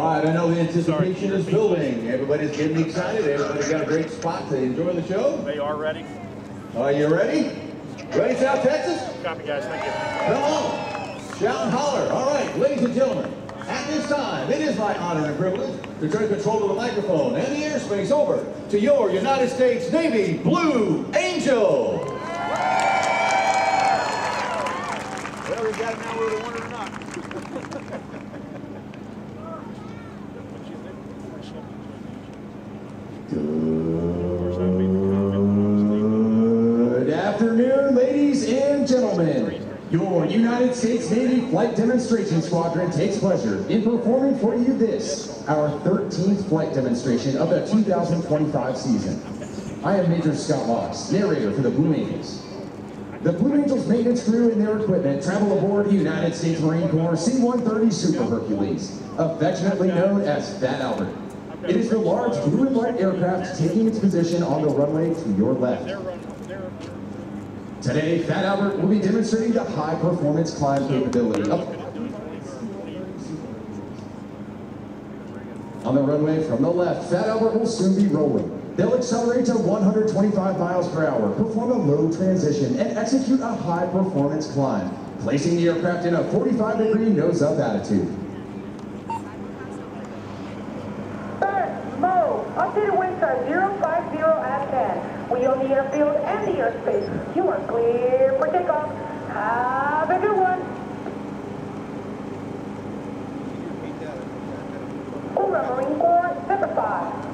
right, I know the anticipation is building. Everybody's getting excited. Everybody's got a great spot to enjoy the show. They are ready. Are you ready? Ready, South Texas? Copy, guys. Thank you. Come on. Shout and holler. All right, ladies and gentlemen, at this time, it is my honor and privilege to turn control of the microphone and the airspace over to your United States Navy Blue Angel. Well, we got it now whether they want it or not. Good afternoon, ladies and gentlemen. Your United States Navy Flight Demonstration Squadron takes pleasure in performing for you this, our 13th flight demonstration of the 2025 season. I am Major Scott Locks, narrator for the Blue Angels. The Blue Angels maintenance crew and their equipment travel aboard the United States Marine Corps C-130 Super Hercules, affectionately known as Fat Albert. It is the large blue and white aircraft taking its position on the runway to your left. Today, Fat Albert will be demonstrating the high-performance climb capability on the runway from the left. Fat Albert will soon be rolling. They'll accelerate to 125 miles per hour, perform a low transition, and execute a high-performance climb, placing the aircraft in a 45-degree nose-up attitude. Updated winds are 050 at 10. We own the airfield and the airspace. You are clear for takeoff. Have a good one. Over Marine Corps, Semper 5.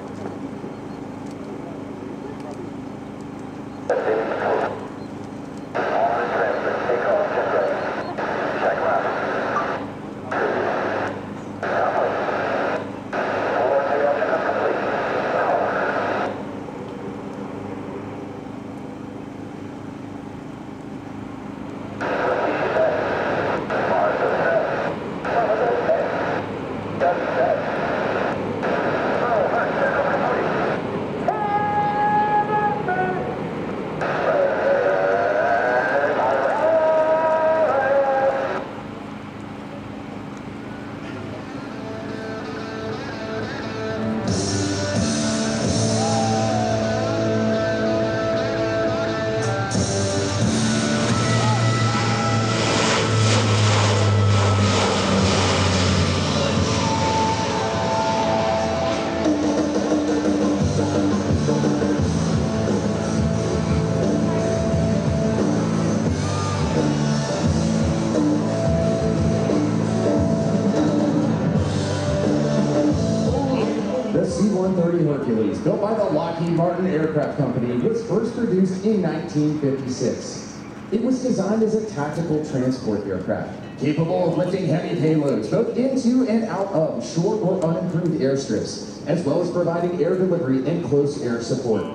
The C-130 Hercules, built by the Lockheed Martin Aircraft Company, was first produced in 1956. It was designed as a tactical transport aircraft, capable of lifting heavy payloads both into and out of short or unimproved airstrips, as well as providing air delivery and close air support.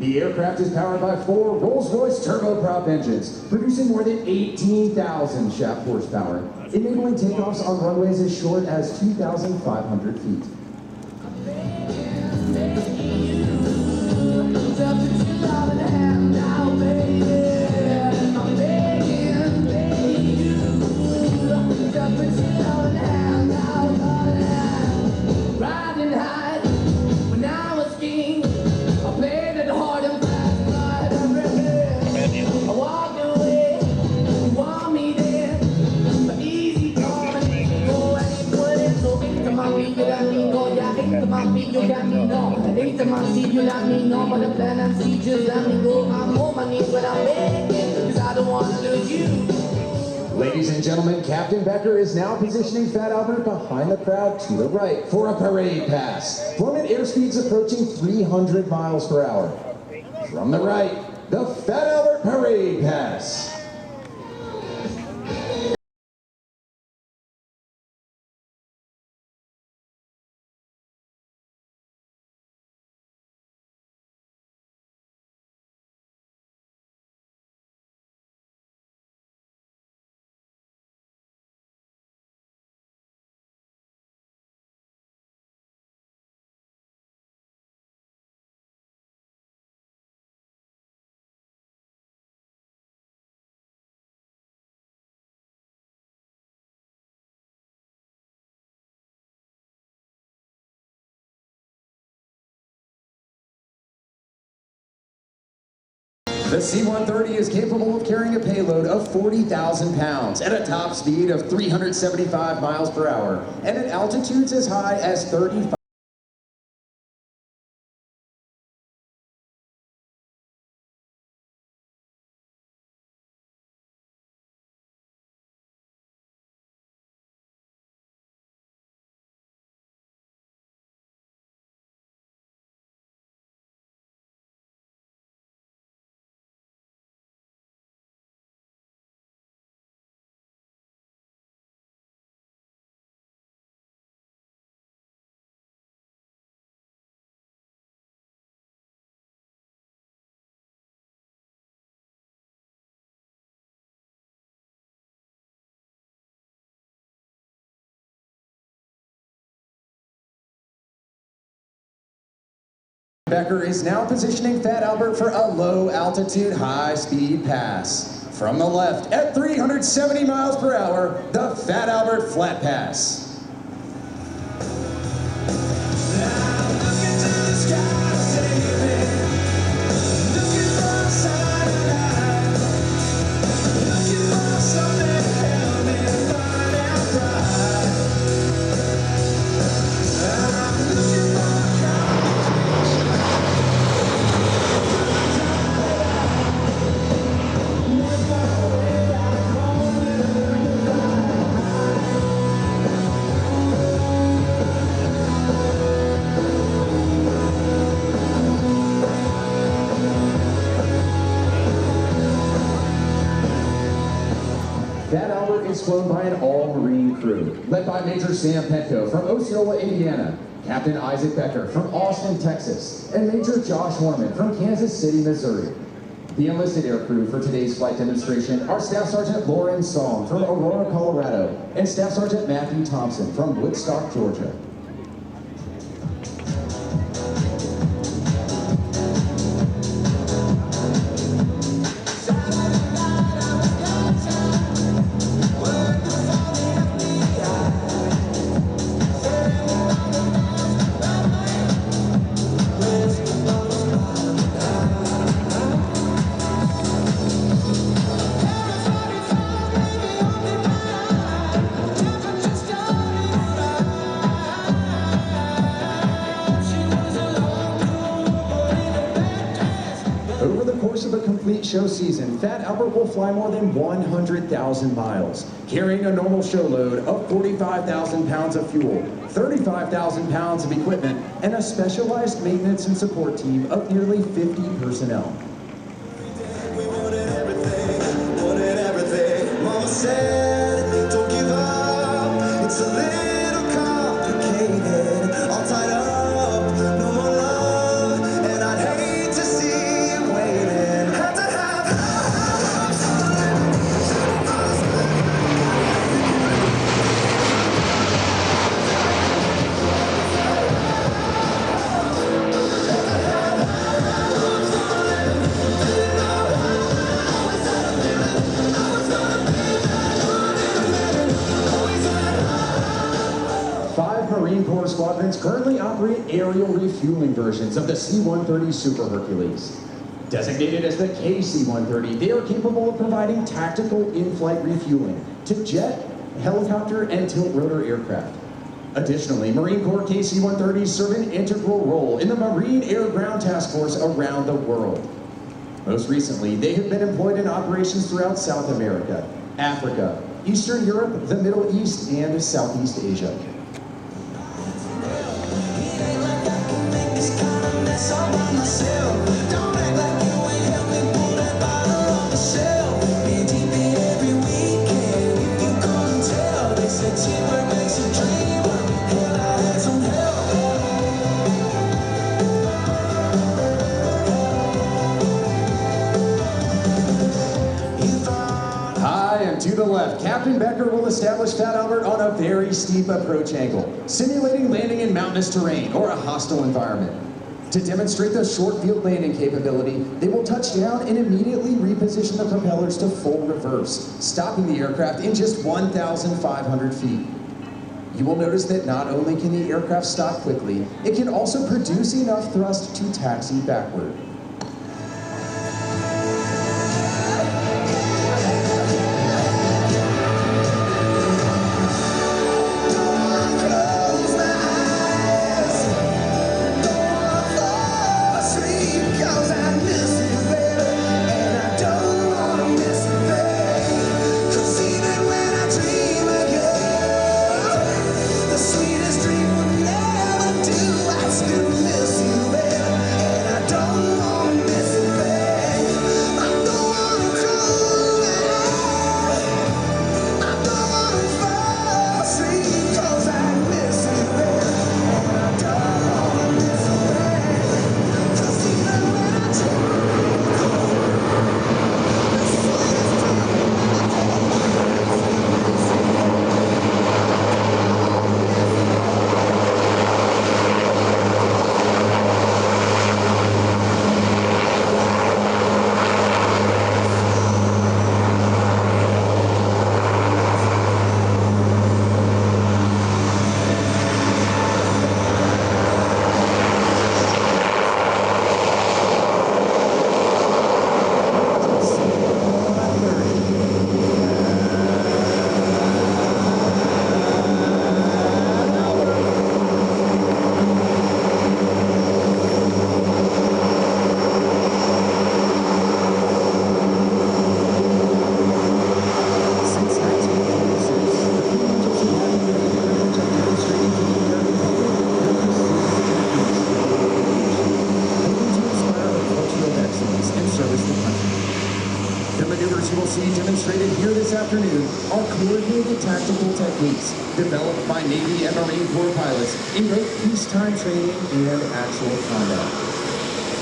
The aircraft is powered by 4 Rolls-Royce turboprop engines, producing more than 18,000 shaft horsepower, enabling takeoffs on runways as short as 2,500 feet. You got me know. Anytime I see you, let me know. But the plan I see, just let me go. I'm on my knees, but I'm begging, cause I don't want to lose you. Ladies and gentlemen, Captain Becker is now positioning Fat Albert behind the crowd to the right for a parade pass. From at airspeeds approaching 300 miles per hour. From the right, the Fat Albert parade pass. The C-130 is capable of carrying a payload of 40,000 pounds at a top speed of 375 miles per hour and at altitudes as high as 35. Becker is now positioning Fat Albert for a low-altitude, high-speed pass. From the left, at 370 miles per hour, the Fat Albert Flat Pass. Fat Albert is flown by an all-Marine crew, led by Major Sam Petco from Osceola, Indiana, Captain Isaac Becker from Austin, Texas, and Major Josh Horman from Kansas City, Missouri. The enlisted aircrew for today's flight demonstration are Staff Sergeant Lauren Song from Aurora, Colorado, and Staff Sergeant Matthew Thompson from Woodstock, Georgia. Over the course of a complete show season, Fat Albert will fly more than 100,000 miles, carrying a normal show load of 45,000 pounds of fuel, 35,000 pounds of equipment, and a specialized maintenance and support team of nearly 50 personnel. We wanted everything. Mama said, don't give up. It's a little complicated. All tied up, no more love, and I'd hate to see you waiting. Have to have Marine Corps squadrons currently operate aerial refueling versions of the C-130 Super Hercules. Designated as the KC-130, they are capable of providing tactical in-flight refueling to jet, helicopter, and tilt-rotor aircraft. Additionally, Marine Corps KC-130s serve an integral role in the Marine Air Ground Task Force around the world. Most recently, they have been employed in operations throughout South America, Africa, Eastern Europe, the Middle East, and Southeast Asia. To the left, Captain Becker will establish Fat Albert on a very steep approach angle, simulating landing in mountainous terrain or a hostile environment. To demonstrate the short field landing capability, they will touch down and immediately reposition the propellers to full reverse, stopping the aircraft in just 1,500 feet. You will notice that not only can the aircraft stop quickly, it can also produce enough thrust to taxi backward. demonstrated here this afternoon are coordinated tactical techniques developed by Navy and Marine Corps pilots in both peacetime training and actual combat.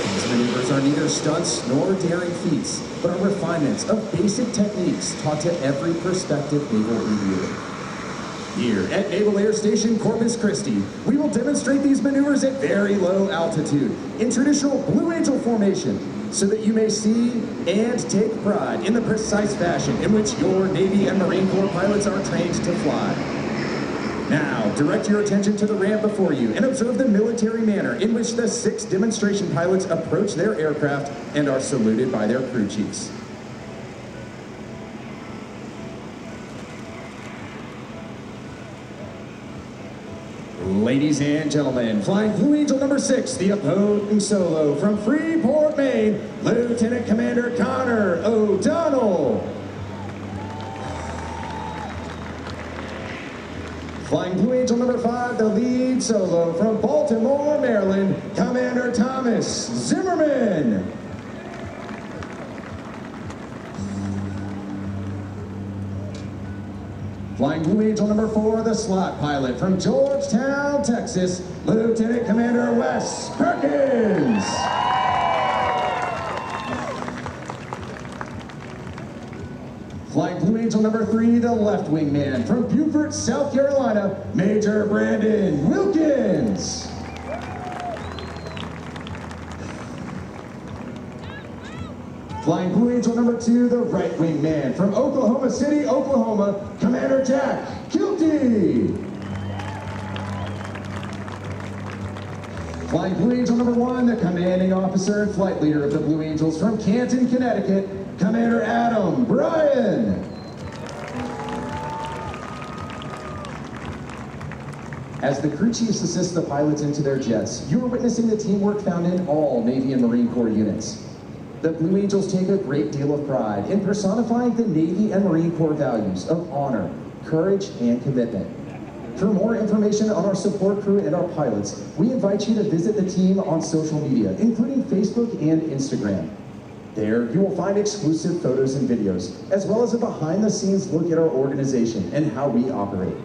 These maneuvers are neither stunts nor daring feats, but are refinements of basic techniques taught to every prospective naval aviator. Here at Naval Air Station Corpus Christi, we will demonstrate these maneuvers at very low altitude in traditional Blue Angel formation, so that you may see and take pride in the precise fashion in which your Navy and Marine Corps pilots are trained to fly. Now, direct your attention to the ramp before you and observe the military manner in which the 6 demonstration pilots approach their aircraft and are saluted by their crew chiefs. Ladies and gentlemen, flying Blue Angel number 6, the opposing solo from Freeport, Maine, Lieutenant Commander Connor O'Donnell. Flying Blue Angel number 5, the lead solo from Baltimore, Maryland, Commander Thomas Zimmerman. Flying Blue Angel number 4, the slot pilot from Georgetown, Texas, Lieutenant Commander Wes Perkins. Flying Blue Angel number 3, the left wing man from Beaufort, South Carolina, Major Brandon Wilkins. Flying Blue Angel number 2, the right wing man from Oklahoma City, Oklahoma, Commander Jack Kilty. Flying Blue Angel number 1, the commanding officer and flight leader of the Blue Angels from Canton, Connecticut, Commander Adam Bryan. As the crew chiefs assist the pilots into their jets, you are witnessing the teamwork found in all Navy and Marine Corps units. The Blue Angels take a great deal of pride in personifying the Navy and Marine Corps values of honor, courage, and commitment. For more information on our support crew and our pilots, we invite you to visit the team on social media, including Facebook and Instagram. There, you will find exclusive photos and videos, as well as a behind-the-scenes look at our organization and how we operate.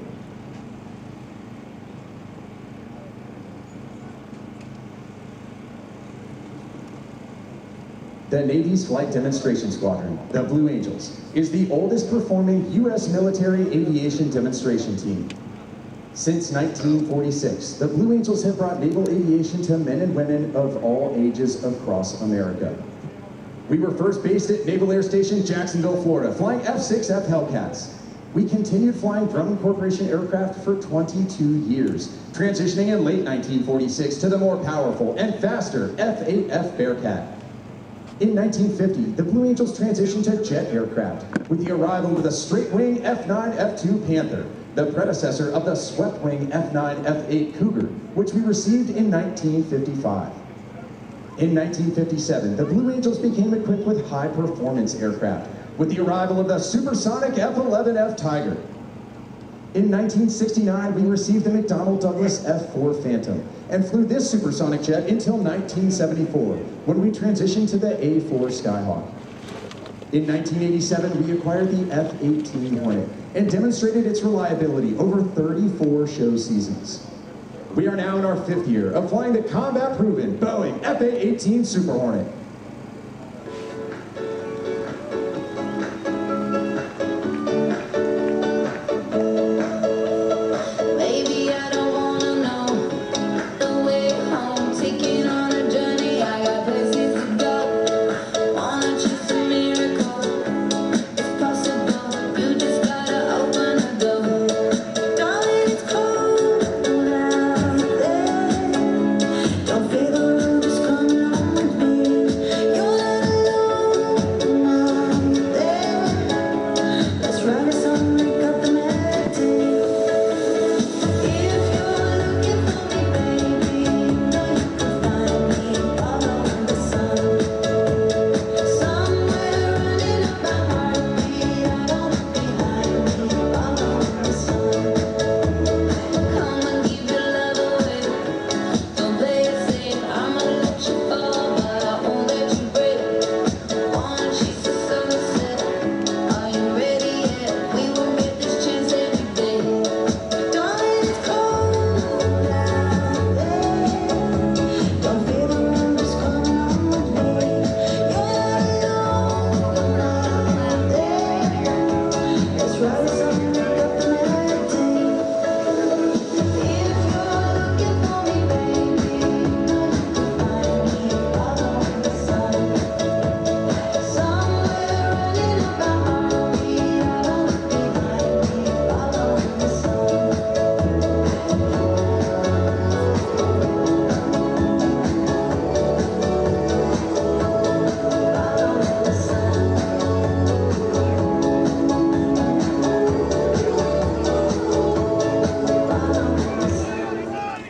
The Navy's Flight Demonstration Squadron, the Blue Angels, is the oldest performing U.S. military aviation demonstration team. Since 1946, the Blue Angels have brought naval aviation to men and women of all ages across America. We were first based at Naval Air Station Jacksonville, Florida, flying F-6F Hellcats. We continued flying Grumman Corporation aircraft for 22 years, transitioning in late 1946 to the more powerful and faster F-8F Bearcat. In 1950, the Blue Angels transitioned to jet aircraft with the arrival of the straight-wing F-9 F-2 Panther, the predecessor of the swept-wing F-9 F-8 Cougar, which we received in 1955. In 1957, the Blue Angels became equipped with high-performance aircraft with the arrival of the supersonic F-11F Tiger. In 1969, we received the McDonnell Douglas F-4 Phantom and flew this supersonic jet until 1974, when we transitioned to the A-4 Skyhawk. In 1987, we acquired the F-18 Hornet and demonstrated its reliability over 34 show seasons. We are now in our 5th year of flying the combat-proven Boeing F-A-18 Super Hornet. Don't feel the room is coming on with me.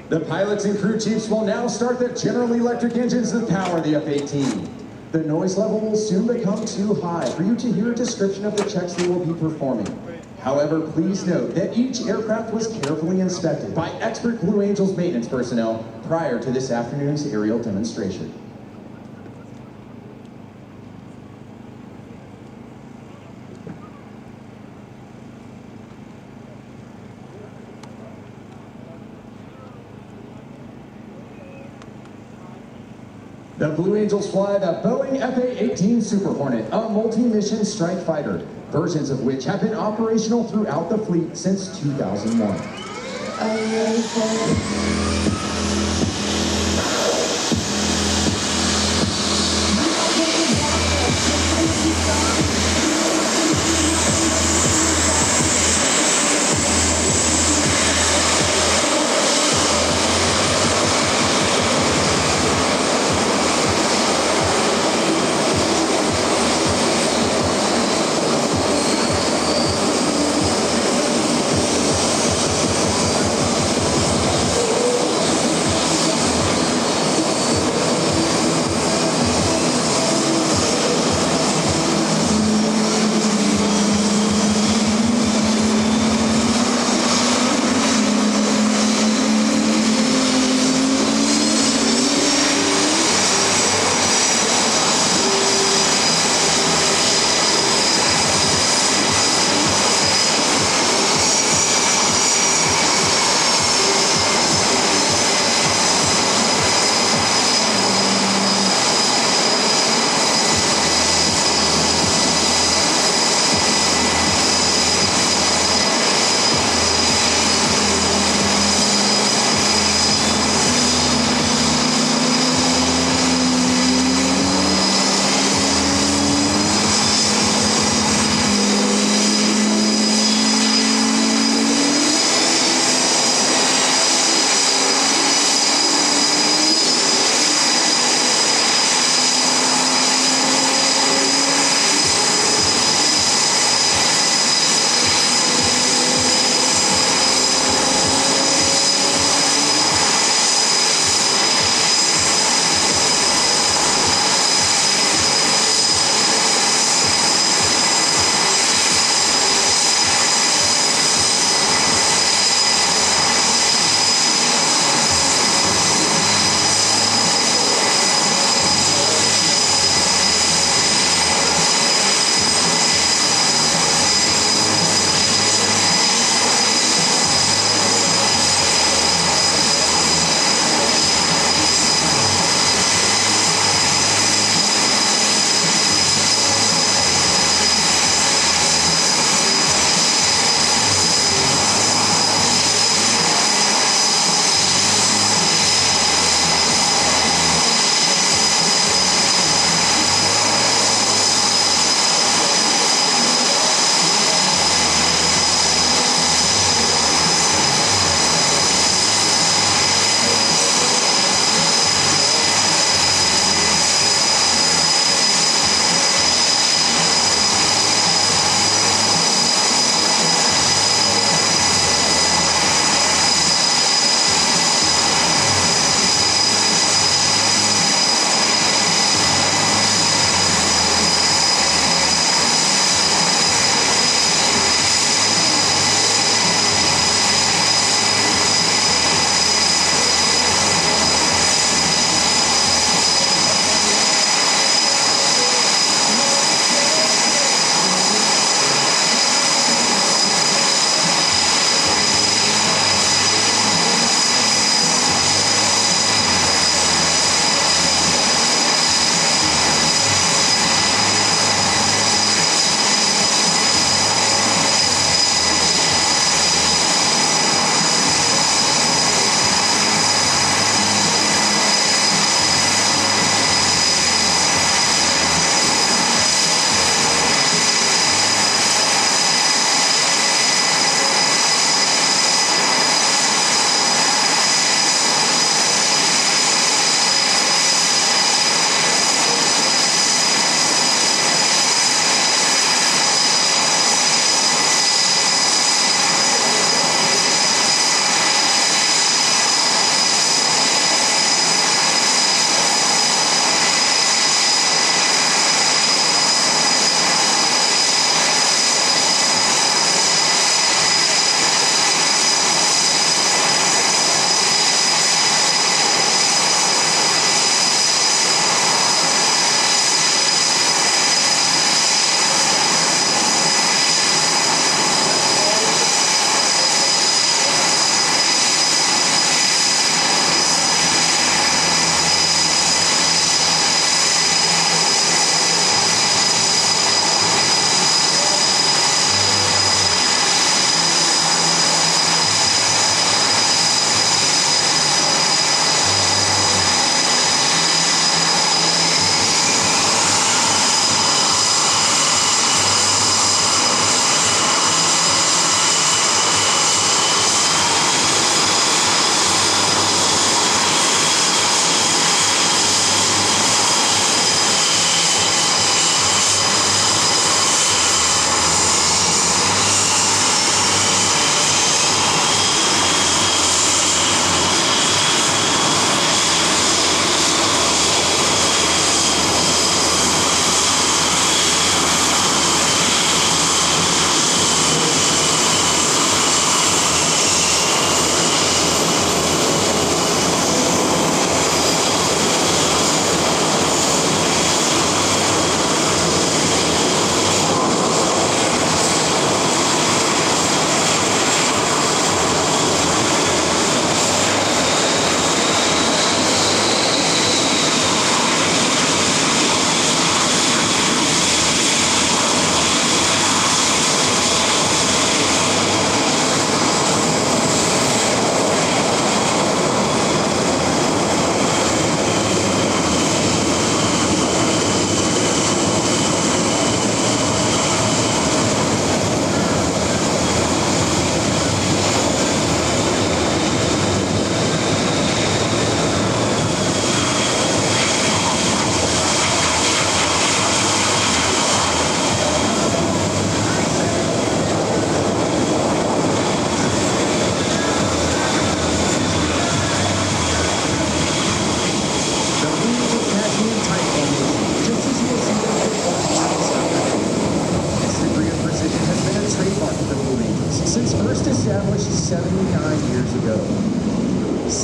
The pilots and crew chiefs will now start the General Electric engines that power the F-18. The noise level will soon become too high for you to hear a description of the checks they will be performing. However, please note that each aircraft was carefully inspected by expert Blue Angels maintenance personnel prior to this afternoon's aerial demonstration. The Blue Angels fly the Boeing FA-18 Super Hornet, a multi-mission strike fighter, versions of which have been operational throughout the fleet since 2001.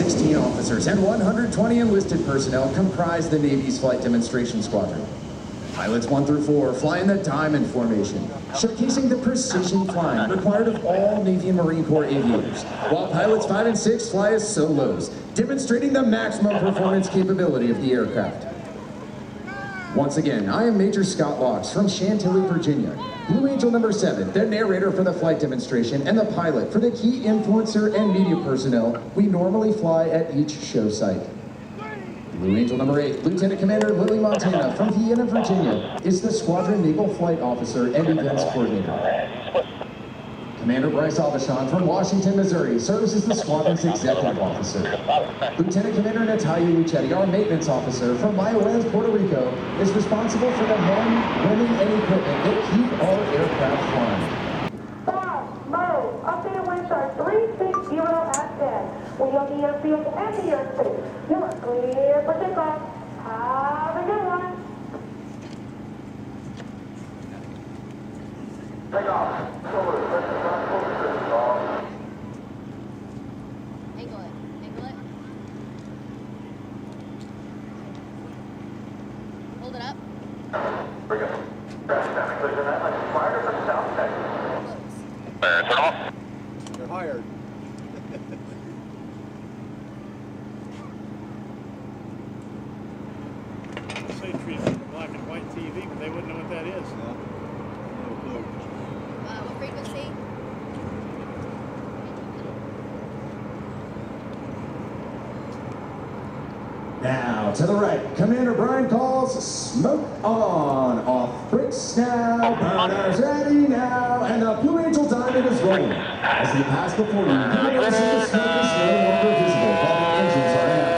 16 officers and 120 enlisted personnel comprise the Navy's Flight Demonstration Squadron. Pilots 1 through 4 fly in the diamond formation, showcasing the precision flying required of all Navy and Marine Corps aviators, while pilots 5 and 6 fly as solos, demonstrating the maximum performance capability of the aircraft. Once again, I am Major Scott Locks from Chantilly, Virginia. Blue Angel number 7, the narrator for the flight demonstration and the pilot for the key influencer and media personnel we normally fly at each show site. Blue Angel number 8, Lieutenant Commander Lily Montana from Vienna, Virginia, is the Squadron Naval Flight Officer and Events Coordinator. Commander Bryce Aubuchon from Washington, Missouri, serves as the Squadron's Executive Officer. Lieutenant Commander Natalia Lucetti, our Maintenance Officer from Mayaguez, Puerto Rico, is responsible for the men, women, and equipment that keep our aircraft flying. Bob, Mo, updated winds are 360 at 10. We on the airfield and the airspace. You are clear for takeoff. Have a good one. Takeoff. Angle it. Angle it. Hold it up. We're good. Traffic clear that like fire from South Texas. Close. Turn off. They're hired. Say trees on the black and white TV, but they wouldn't know what that is. No clue. What frequency? Now, to the right, Commander Brian calls smoke on, off brakes now, burners ready now, and the Blue Angel Diamond is rolling. As they pass before you, you can notice that the smoke is no longer visible while the engines are inactivated.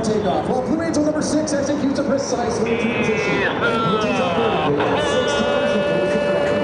Takeoff, while Blue Angel number 6 executes a precise wing transition and pitches up vertically at 6 times the force of gravity.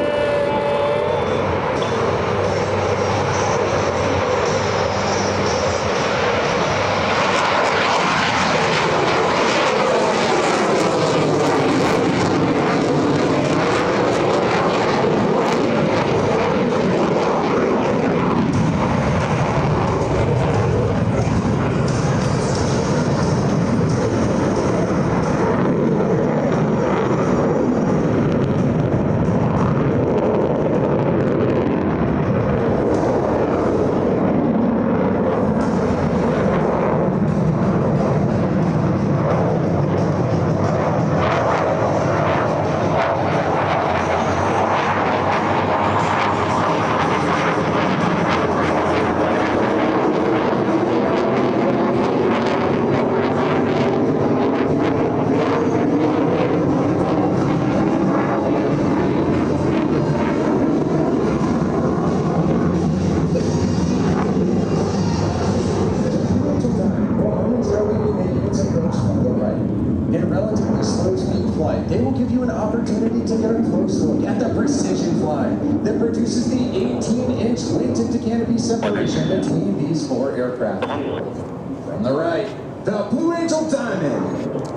They will give you an opportunity to get a close look at the precision flying that produces the 18-inch wing-tip to canopy separation between these 4 aircraft. From the right, the Blue Angel Diamond.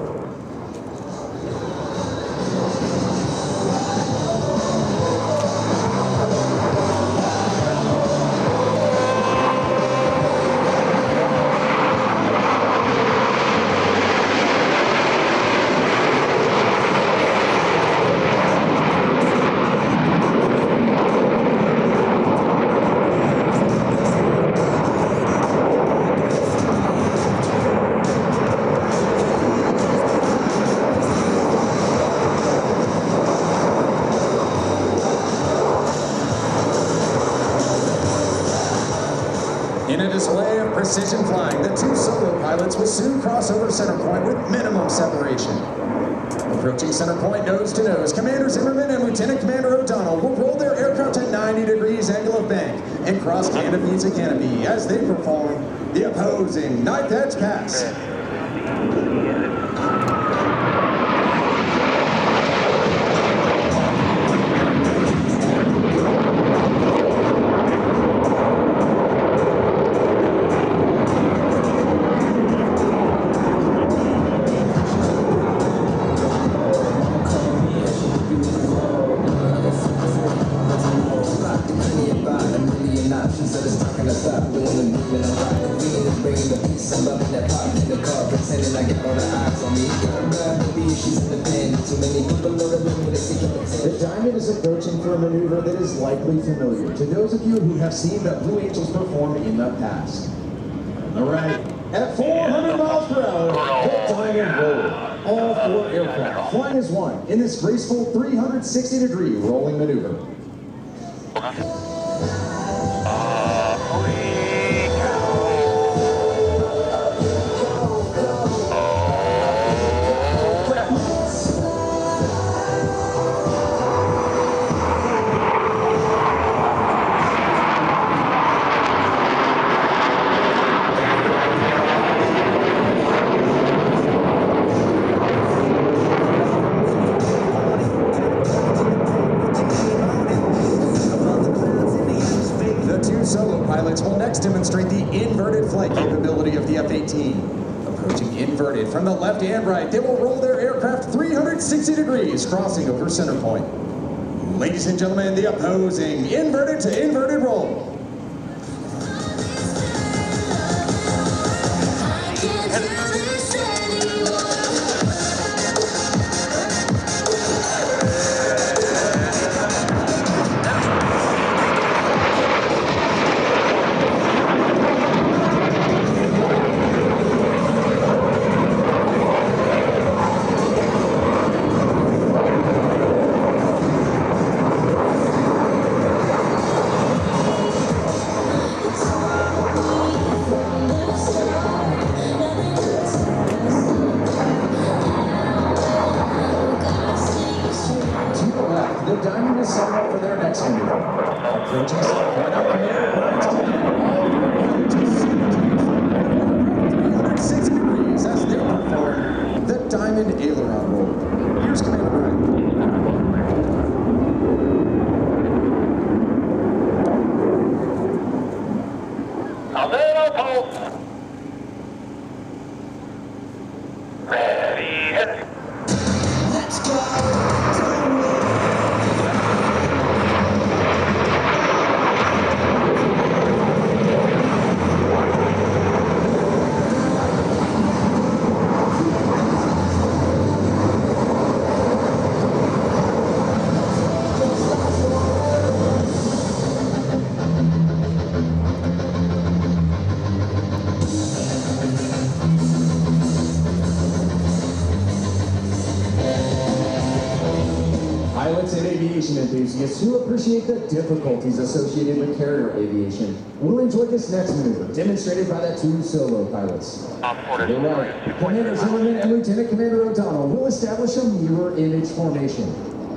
precision flying, the two solo pilots will soon cross over center point with minimum separation. Approaching center point nose to nose, Commander Zimmerman and Lieutenant Commander O'Donnell will roll their aircraft to 90 degrees angle of bank and cross canopy to canopy as they perform the opposing knife edge pass. The Diamond is approaching for a maneuver that is likely familiar to those of you who have seen the Blue Angels perform in the past. All right, at 400 miles per hour, the Diamond rolled. All four aircraft flying as one in this graceful 360-degree rolling maneuver. Will next demonstrate the inverted flight capability of the F-18. Approaching inverted from the left and right, they will roll their aircraft 360 degrees, crossing over center point. Ladies and gentlemen, the opposing inverted to inverted roll. The Diamond is set up for their next maneuver. Approaching center point up the air, right to the all 360 degrees as they perform the Diamond aileron roll. Here's Commander Brian. Available. Ready, hit. Let's go. Pilots and aviation enthusiasts who appreciate the difficulties associated with carrier aviation will enjoy this next maneuver, demonstrated by the two solo pilots. To the right, Commander Zimmerman and Lieutenant Commander O'Donnell will establish a mirror image formation.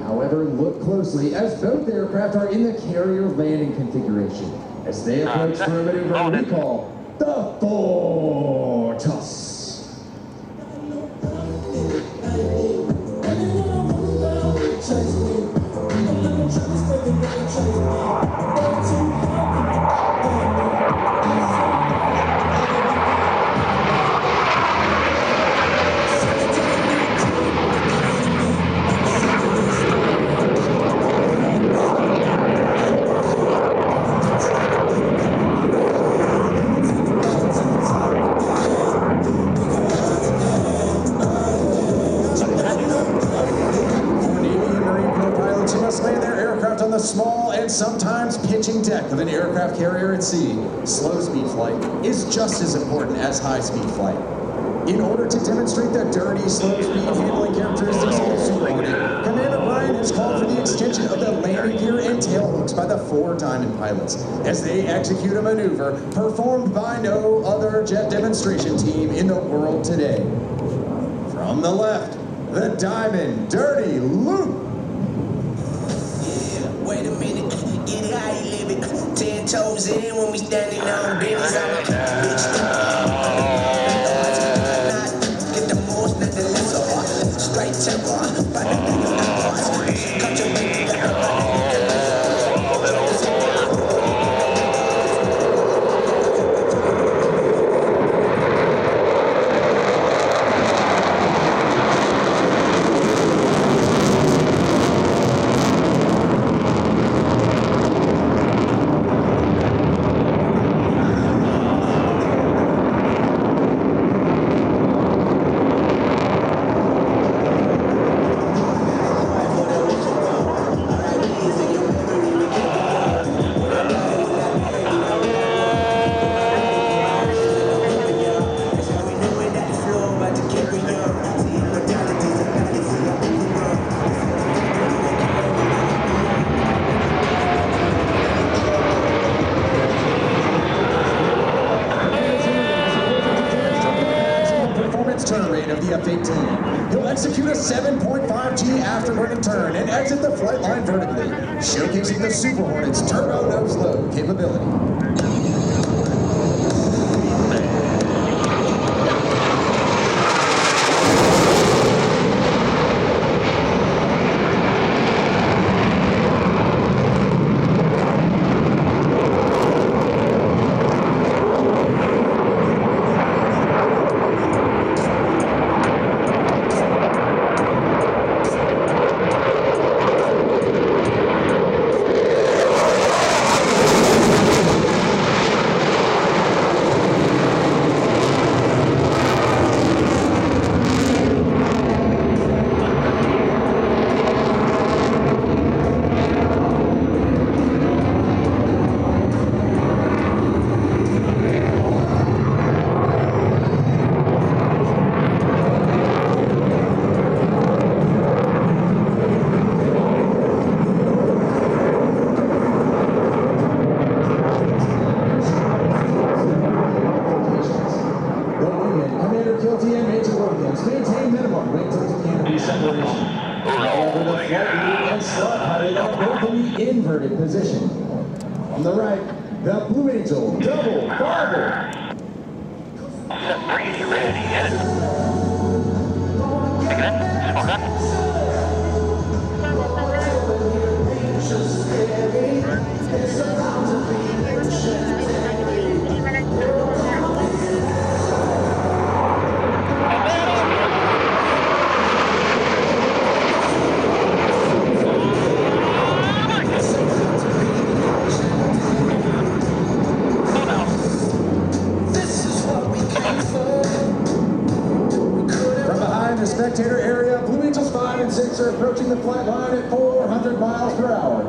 However, look closely as both aircraft are in the carrier landing configuration as they approach for a maneuver we call the Fortress. Small and sometimes pitching deck of an aircraft carrier at sea, slow-speed flight is just as important as high-speed flight. In order to demonstrate the dirty, slow-speed handling characteristics of the Super Hornet, Commander Brian has called for the extension installation of the landing gear and tail hooks by the 4 Diamond pilots as they execute a maneuver performed by no other jet demonstration team in the world today. From the left, the Diamond Dirty Loop. Wait a minute, get it how you live it. 10 toes in when we standing on business. I'm a bitch. Get the most, not the lesser. Straight temper. Cut your baby. Turn rate of the F-18. He'll execute a 7.5G afterburning turn and exit the flight line vertically, showcasing the Super Hornet's turbo nose load capability. Maintain minimum wing-to canopy separation. However, the flight lead and slot pilot are both in the inverted position. On the right, the Blue Angel double barber. Set 3, ready, headed. Taking it, smoke up. Spectator area, Blue Angels 5 and 6 are approaching the flight line at 400 miles per hour.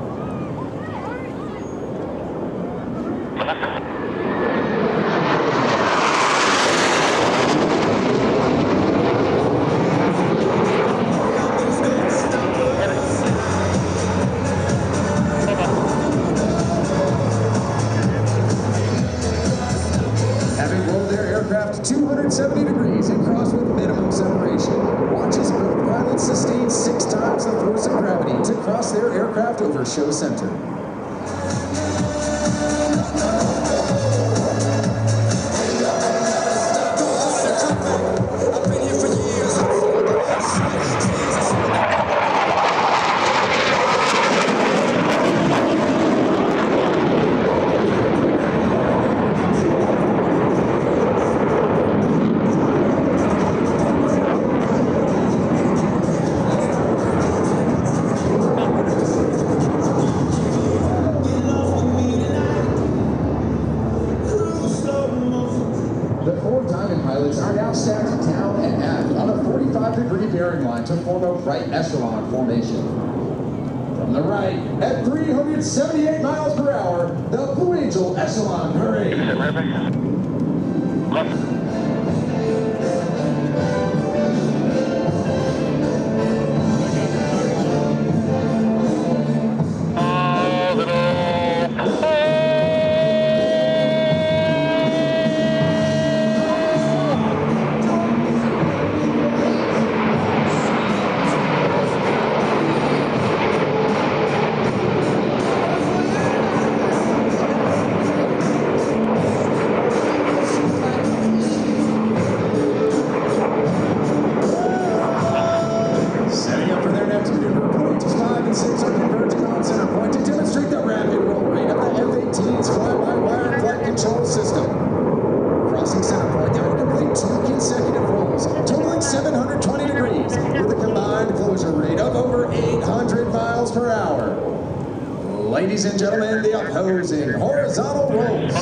Having rolled their aircraft 270 degrees and crossed with minimum separation, watch as both pilots sustain 6 times the force of gravity to cross their aircraft over show center. Pilots are now stacked down and aft on a 45-degree bearing line to form a right echelon formation. From the right, at 378 miles per hour, the Blue Angel Echelon Parade. Ladies and gentlemen, the opposing horizontal rolls.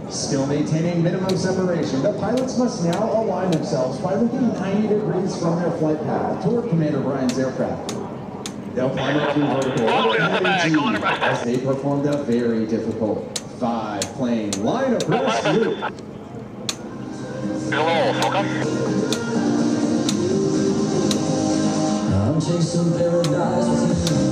Still maintaining minimum separation, the pilots must now align themselves by looking 90 degrees from their flight path toward Commander Brian's aircraft. They'll climb up through vertical as they perform the very difficult 5-plane line abreast loop. I'm chasing paradise with you.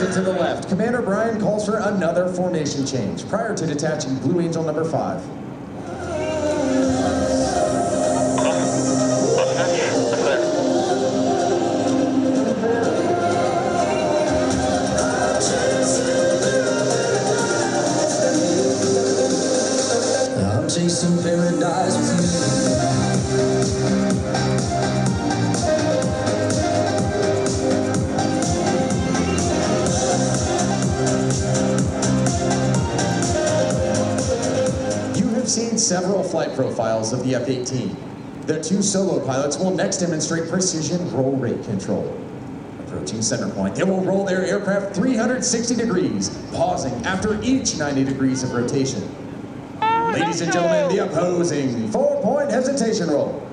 To the left, Commander Brian calls for another formation change prior to detaching Blue Angel number 5. I'm chasing paradise with you. Seen several flight profiles of the F-18. The 2 solo pilots will next demonstrate precision roll rate control. Approaching center point, they will roll their aircraft 360 degrees, pausing after each 90 degrees of rotation. Ladies and gentlemen, the opposing 4-point hesitation roll.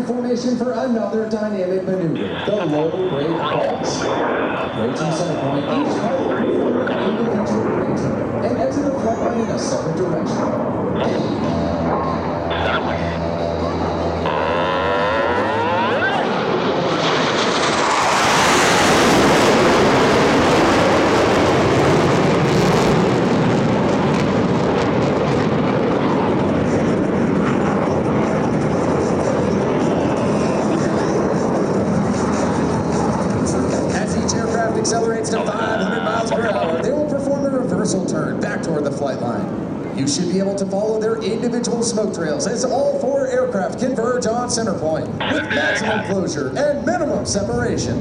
formation for another dynamic maneuver, the low brake pulse. Approaching center point, each pilot will perform an individual brake turn and exit the flight line in a separate direction. Accelerates to 500 miles per hour, they will perform a reversal turn back toward the flight line. You should be able to follow their individual smoke trails as all 4 aircraft converge on center point with maximum closure and minimum separation.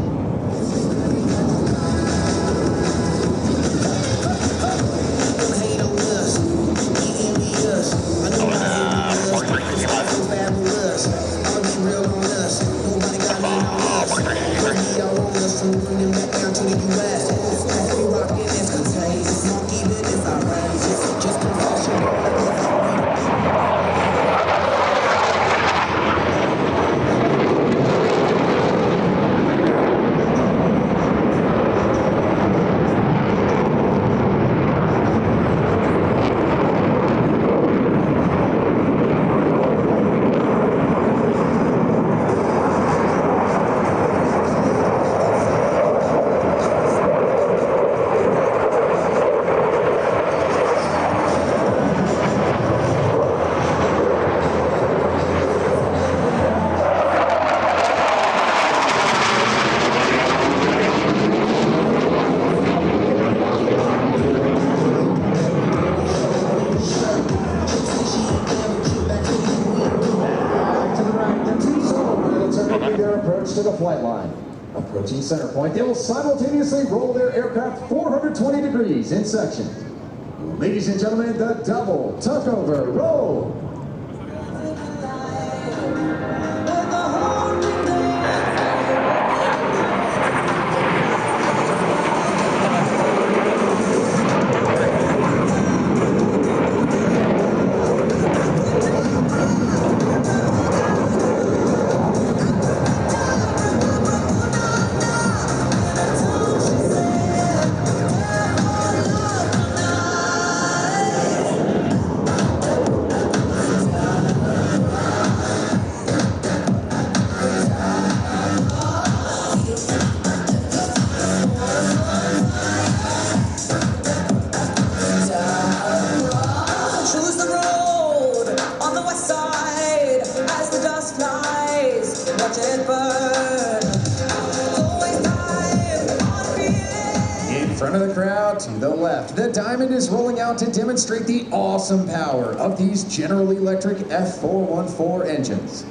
To the flight line. Approaching center point, they will simultaneously roll their aircraft 420 degrees in section. Ladies and gentlemen, the double takeover roll. Front of the crowd to the left, the Diamond is rolling out to demonstrate the awesome power of these General Electric F414 engines.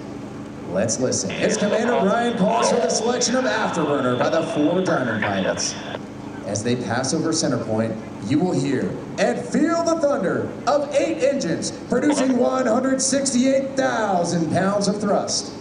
Let's listen as Commander Brian calls for the selection of Afterburner by the 4 Diamond pilots. As they pass over center point, you will hear and feel the thunder of 8 engines producing 168,000 pounds of thrust.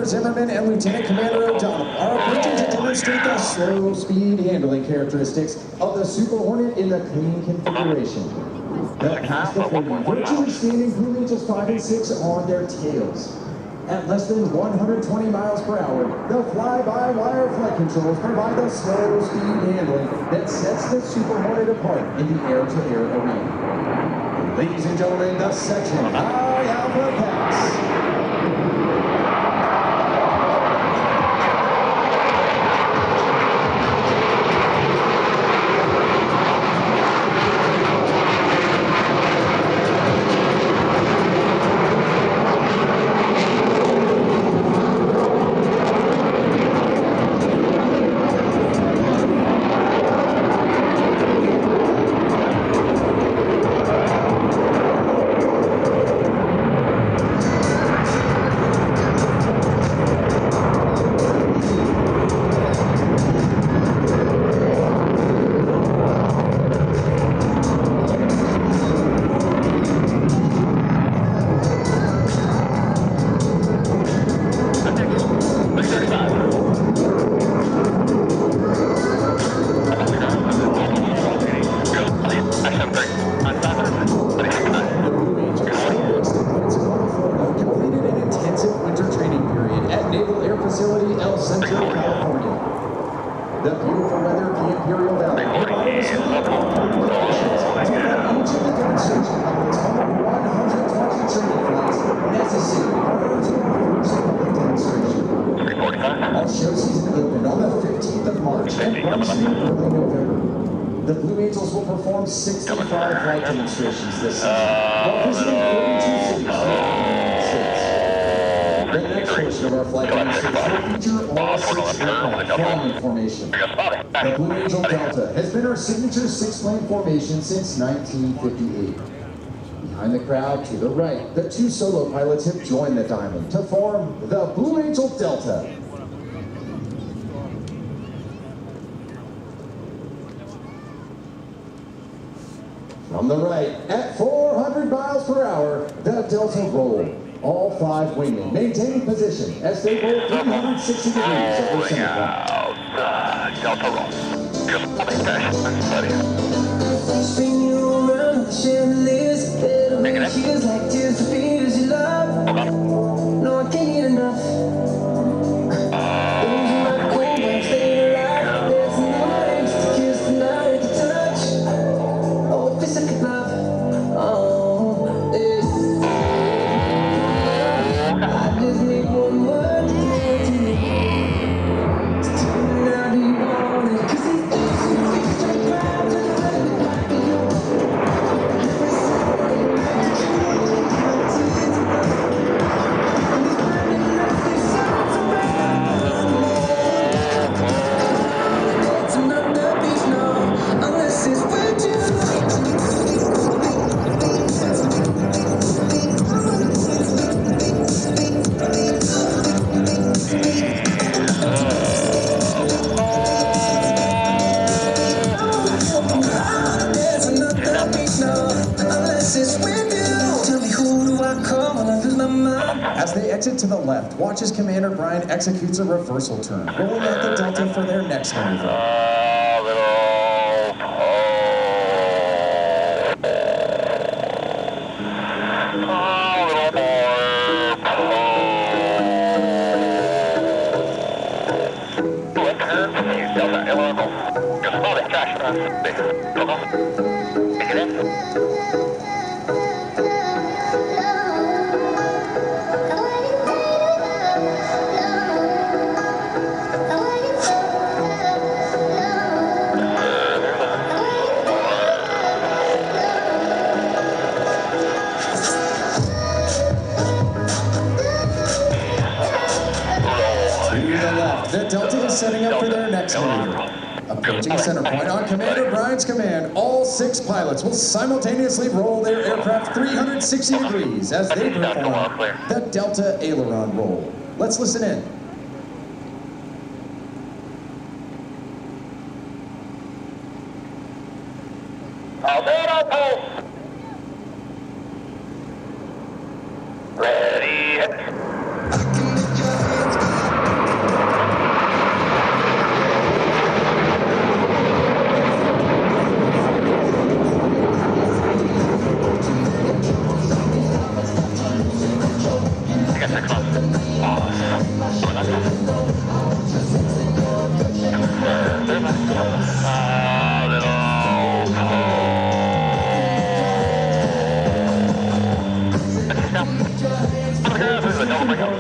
Zimmerman and Lieutenant Commander O'Donnell are approaching to demonstrate the slow speed handling characteristics of the Super Hornet in the clean configuration. They'll pass before you, virtually standing cruising just 5 and 6 on their tails. At less than 120 miles per hour, the fly-by-wire flight controls provide the slow speed handling that sets the Super Hornet apart in the air-to-air arena. Ladies and gentlemen, the section High Alpha Pass. The beautiful weather of the Imperial Valley provided us with conditions to allow each of the demonstration pilots on the 120 training flights necessary prior to the first public demonstration. All show season opened on the 15th of March and runs through early November. The Blue Angels will perform 65 flight demonstrations this season, while visiting 42 cities throughout the United States. The next portion of our flight demonstration will feature all 6 aircraft flying in formation. The Blue Angel Delta has been our signature 6-plane formation since 1958. Behind the crowd, to the right, the 2 solo pilots have joined the diamond to form the Blue Angel Delta. From the right, at 400 miles per hour, the Delta roll. All 5 wingmen maintaining position as they roll 360 degrees over center point. Delta roll. Spin you around the chandeliers, it'll make you feel like tears to feed as you love. No, I can't get enough. Things you might cold, but I'm staying alive. There's no way just to kiss the night to touch. Oh, it feels like a love. Oh, yeah. I just need one word to get to you. So tell me now, do you want it? 'Cause these days you reach the ground to the back of you. Every Saturday night you can't count to it. And these burning lights, they sound so bad. It's not the beach, no, unless it's with you. There's another beat now, unless it's with you. Tell me, who do I call when I lose my mind? As they exit to the left, watch as Commander Brian executes a reversal turn, rolling out the Delta for their next maneuver. The Delta is setting up for their next maneuver. Approaching center point on Commander Brian's command, all 6 pilots will simultaneously roll their aircraft 360 degrees as they perform the Delta aileron roll. Let's listen in. Ready, hit. I got that close.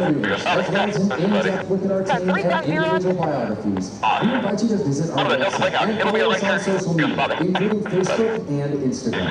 maneuvers, as well as an in-depth look at our team and individual biographies. We invite you to visit our website and follow us on social media, including Facebook and Instagram.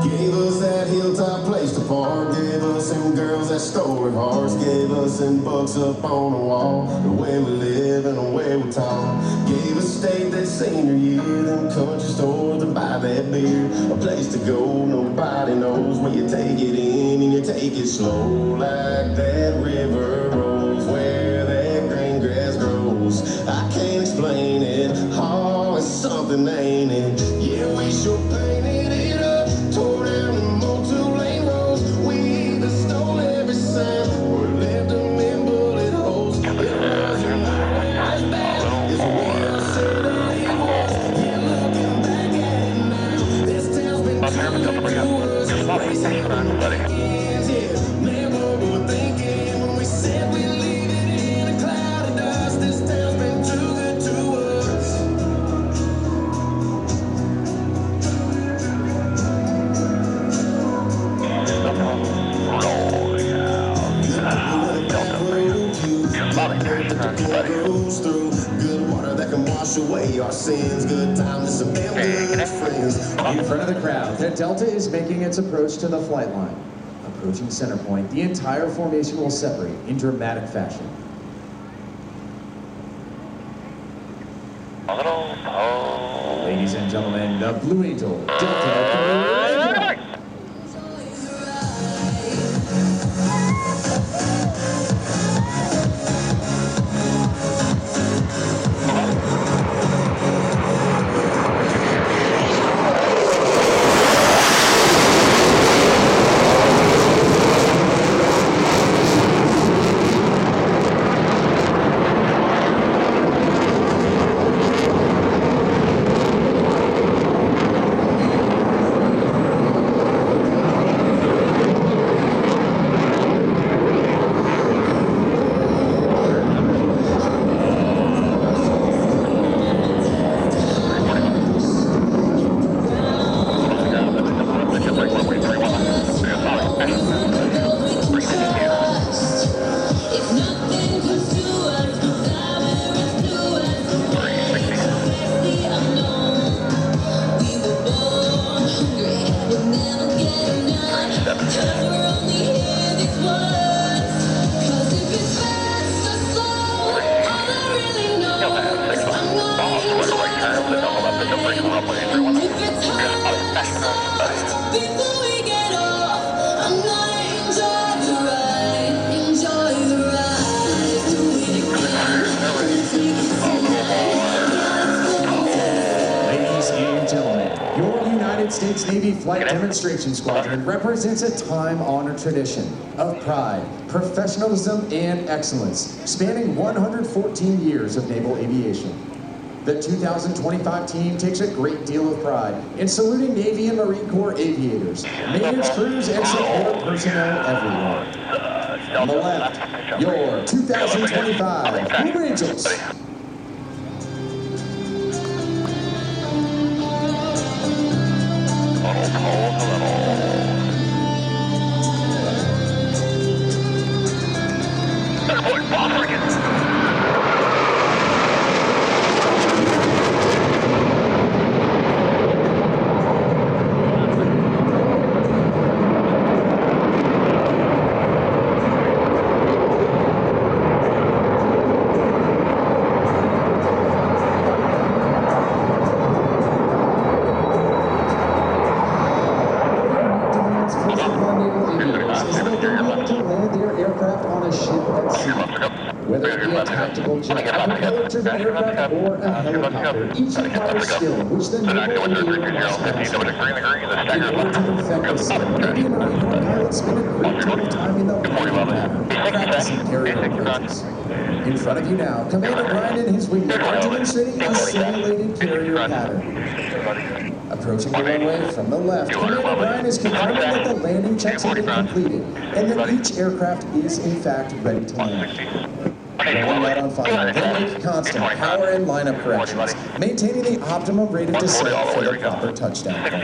Gave us that hilltop place to park. Gave us some girls that stole our hearts. Gave us some books up on the wall. The way we live and the way we talk. Gave us state that senior year. Them country stores to buy that beer. A place to go nobody knows. When you take it in and you take it slow. Like that river rolls where that green grass grows. I can't explain it. Oh, it's something, ain't it? Yeah, we sure painted it up. Tore down the multi-lane roads. We either stole every sign or left them in bullet holes. It wasn't always bad. It's the way I said that it was. Yeah, looking back at it now, this town's been too good to us. Racing from the weekends, yeah. Man, what we were thinking when we said we'd leave it in a cloud of dust. This town's been too good to us. Good water that can wash away our sins. Good times and some damn good friends. In front of the crowd, the Delta is making its approach to the flight line. Approaching center point, the entire formation will separate in dramatic fashion. Ladies and gentlemen, the Blue Angel Delta. States Navy Flight Demonstration Squadron represents a time-honored tradition of pride, professionalism, and excellence, spanning 114 years of naval aviation. The 2025 team takes a great deal of pride in saluting Navy and Marine Corps aviators, maintenance crews, and support personnel everywhere. On the left, your 2025 Blue Angels. Whether it be a tactical jet, a propeller-driven aircraft, or a helicopter, each requires skill, which the naval aviator must master. In order to perfect this skill, Navy and Marine Corps pilots spend a great deal of time in the landing pattern, practicing carrier approaches. In front of you now, Commander Brian and his wingman are demonstrating a simulated carrier pattern. Approaching the runway from the left, Commander Brian is confirming that the landing checks have been completed, and that each aircraft is in fact ready to land. Rolling out on final, they make constant power and lineup corrections, maintaining the optimum rate of descent for the proper touchdown point.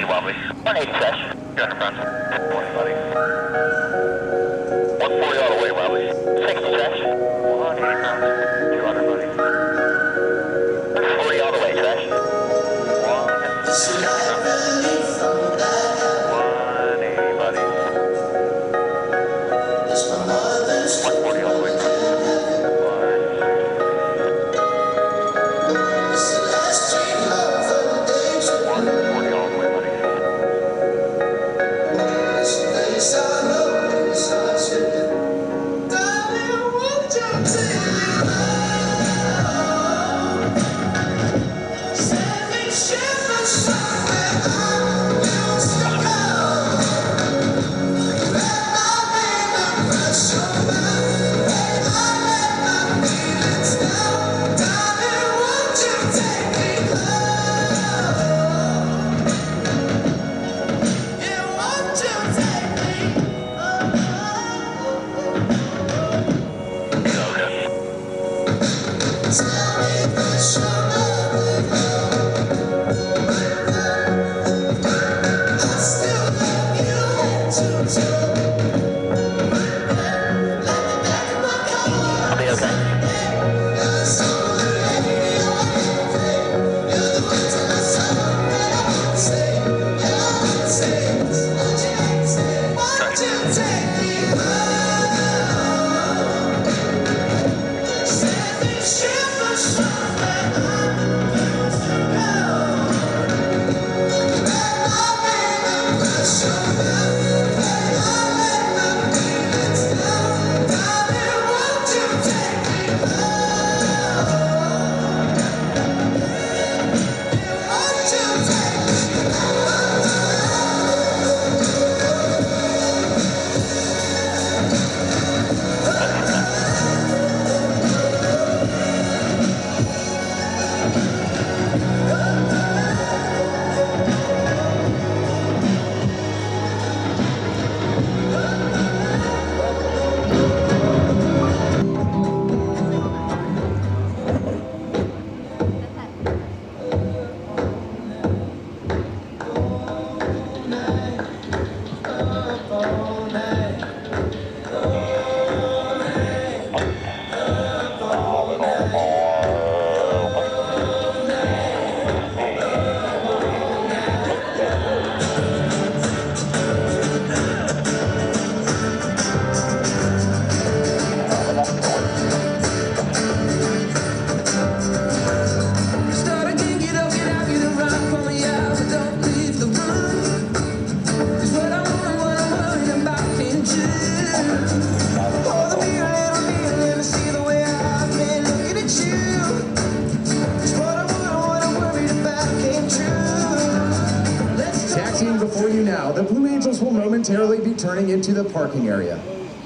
Before you now, the Blue Angels will momentarily be turning into the parking area.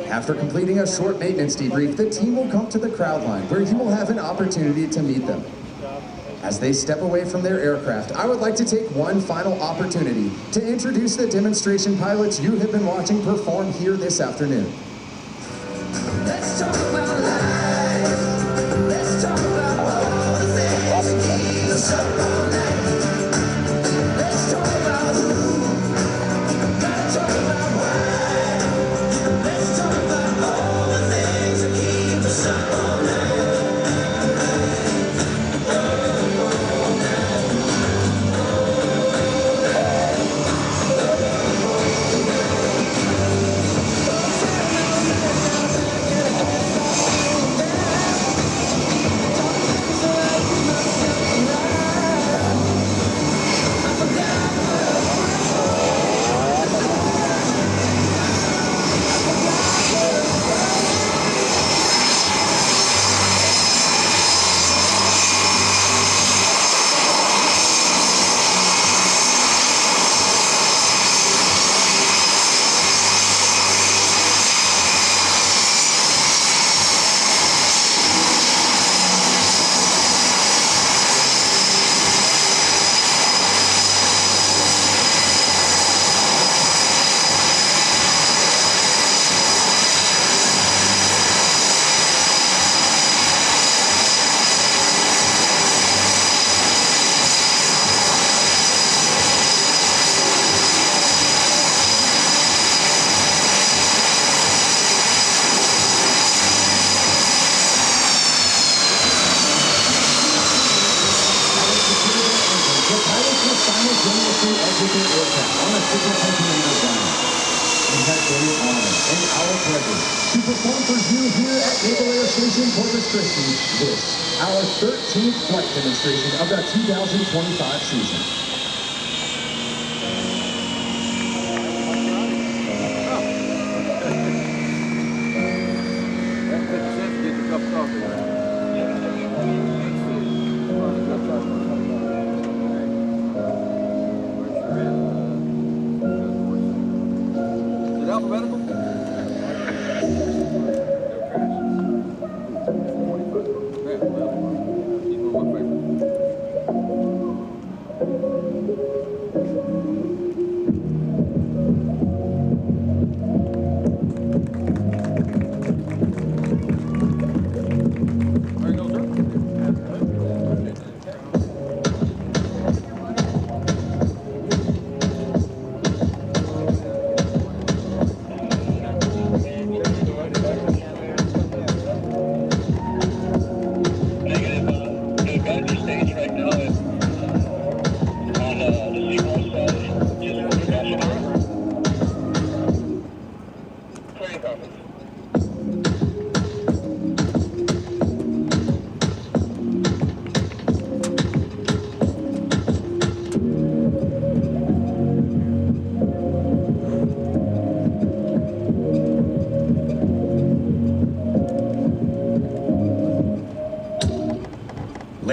After completing a short maintenance debrief, the team will come to the crowd line where you will have an opportunity to meet them. As they step away from their aircraft, I would like to take one final opportunity to introduce the demonstration pilots you have been watching perform here this afternoon. Let's talk about life. Let's talk about all the things that keep us up all night. Let's talk about who. Gotta talk about why. Let's talk about all the things that keep us up all night. To perform for you here at Naval Air Station, Corpus Christi, this, our 13th flight demonstration of the 2025 season. Is it alphabetical?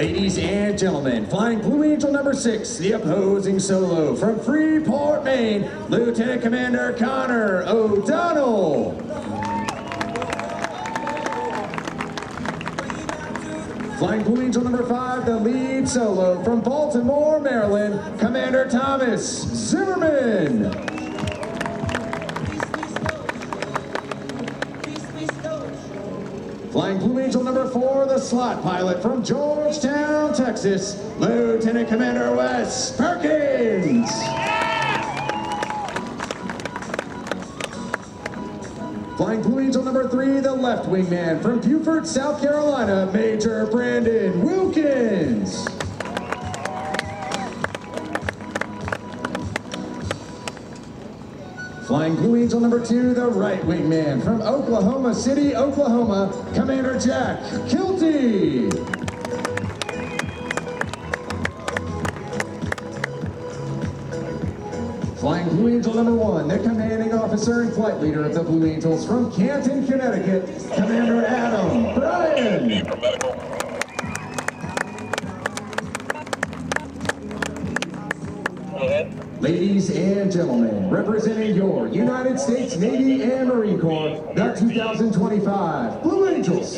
Ladies and gentlemen, flying Blue Angel number 6, the opposing solo from Freeport, Maine, Lieutenant Commander Connor O'Donnell. Flying Blue Angel number 5, the lead solo from Baltimore, Maryland, Commander Thomas Zimmerman. Flying Blue Angel number 4, the slot pilot from Georgetown, Texas, Lieutenant Commander Wes Perkins. Flying Blue Angel number 3, the left wingman from Beaufort, South Carolina, Major Brandon Wilkins. Flying Blue Angel number 2, the right wingman from Oklahoma City, Oklahoma, Commander Jack Kilty. Flying Blue Angel number 1, the commanding officer and flight leader of the Blue Angels from Canton, Connecticut, Commander Adam Bryan. Ladies and gentlemen, representing your United States Navy and Marine Corps, the 2025 Blue Angels.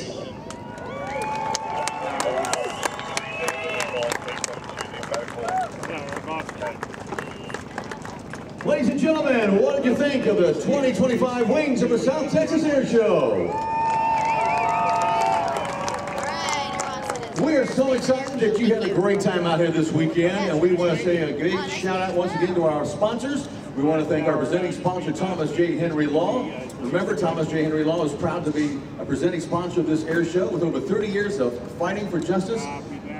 Ladies and gentlemen, what did you think of the 2025 Wings of the South Texas Air Show? We are so excited that you had a great time out here this weekend, and we want to say a great shout out once again to our sponsors. We want to thank our presenting sponsor, Thomas J. Henry Law. Remember, Thomas J. Henry Law is proud to be a presenting sponsor of this air show. With over 30 years of fighting for justice,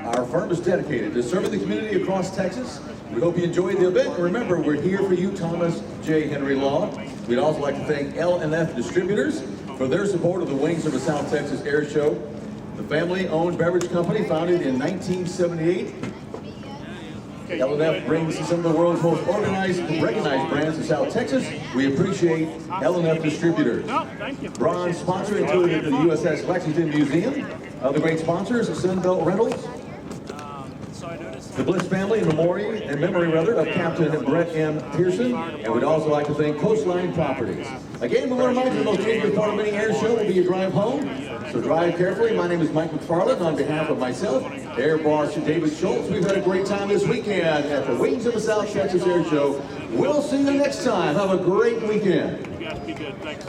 our firm is dedicated to serving the community across Texas. We hope you enjoyed the event. And remember, we're here for you, Thomas J. Henry Law. We'd also like to thank L&F Distributors for their support of the Wings of the South Texas Air Show. The family-owned beverage company founded in 1978. L&F brings some of the world's most organized and recognized brands to South Texas. We appreciate L&F Distributors. Bronze sponsor included the USS Lexington Museum. Other great sponsors, Sunbelt Rentals, the Bliss family in memory of Captain Brett M. Pearson, and we'd also like to thank Coastline Properties. Again, we want to remind you the most dangerous part of any air show will be your drive home, so drive carefully. My name is Mike McFarland. On behalf of myself, Air Boss David Schultz, we've had a great time this weekend at the Wings of the South Texas Air Show. We'll see you next time. Have a great weekend. You guys be good. Thanks.